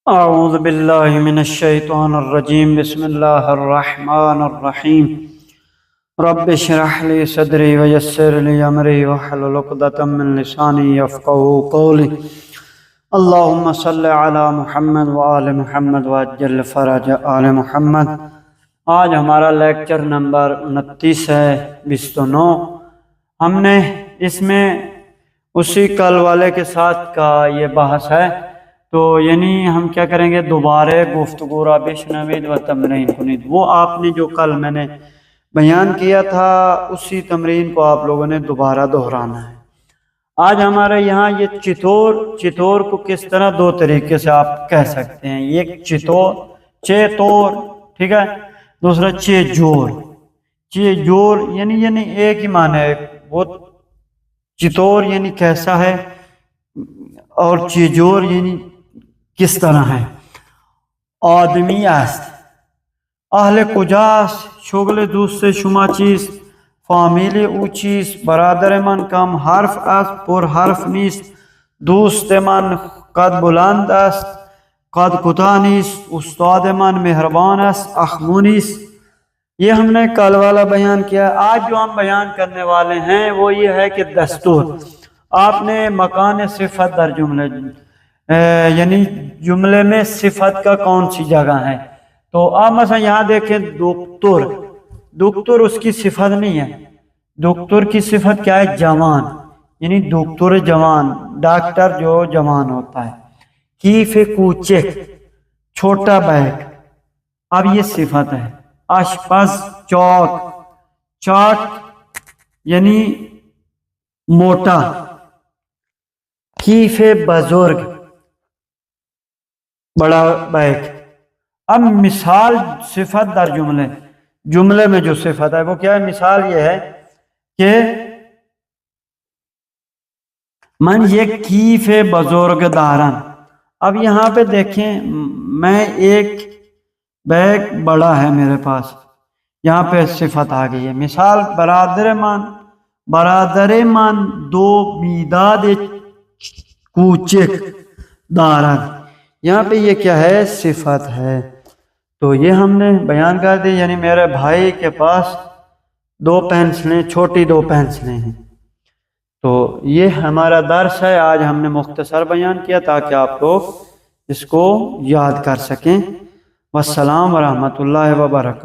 اعوذ باللہ من الشیطان الرجیم بسم اللہ الرحمن الرحیم رب اشرح لی صدری ویسر لی امری واحلل عقدۃ من لسانی یفقہوا قولی اللہم صل علی محمد وآل محمد وعجل فرج آل محمد۔ آج ہمارا لیکچر نمبر 29 ہے 29۔ ہم نے اس میں اسی کل والے کے ساتھ کا یہ بحث ہے، تو یعنی ہم کیا کریں گے، دوبارہ گفتگو را بشنوید و تمرین کنید۔ وہ آپ نے جو کل میں نے بیان کیا تھا اسی تمرین کو آپ لوگوں نے دوبارہ دہرانا ہے۔ آج ہمارے یہاں یہ چتور کو کس طرح دو طریقے سے آپ کہہ سکتے ہیں۔ ایک چیتور، ٹھیک ہے، دوسرا چیجور یعنی ایک ہی معنی ہے۔ وہ چتور یعنی کیسا ہے اور چیجور یعنی کس طرح ہے۔ آدمی است اهل کجاست، شغل دوست شما چیست، فامیل او چیست، برادر من کم حرف است پر حرف نیست، دوست من قد بلند است قد کوتاه نیست، استاد من مہربان است اخمو نیست۔ یہ ہم نے کل والا بیان کیا۔ آج جو ہم بیان کرنے والے ہیں وہ یہ ہے کہ دستور۔ آپ نے مکان صفت در جملے یعنی جملے میں صفت کا کون سی جگہ ہے، تو آپ مثلا یہاں دیکھیں دکتر اس کی صفت نہیں ہے۔ دکتر کی صفت کیا ہے؟ جوان، یعنی دکتر جوان، ڈاکٹر جو جوان ہوتا ہے۔ کیف کوچک، چھوٹا بیگ، اب یہ صفت ہے۔ اشپز چاک یعنی موٹا۔ کیف بزرگ، بڑا بیگ۔ اب مثال صفت در جملے میں جو صفت ہے وہ کیا ہے؟ مثال یہ ہے کہ من یہ کیف بزرگ دارن۔ اب یہاں پہ دیکھیں، میں ایک بیگ بڑا ہے میرے پاس، یہاں پہ صفت آ گئی ہے۔ مثال برادر من دو بیداد کوچک دارن، یہاں پہ یہ کیا ہے؟ صفت ہے۔ تو یہ ہم نے بیان کر دی، یعنی میرے بھائی کے پاس چھوٹی دو پینسلیں ہیں۔ تو یہ ہمارا درس ہے، آج ہم نے مختصر بیان کیا تاکہ آپ لوگ اس کو یاد کر سکیں۔ والسلام ورحمۃ اللہ وبرکاتہ۔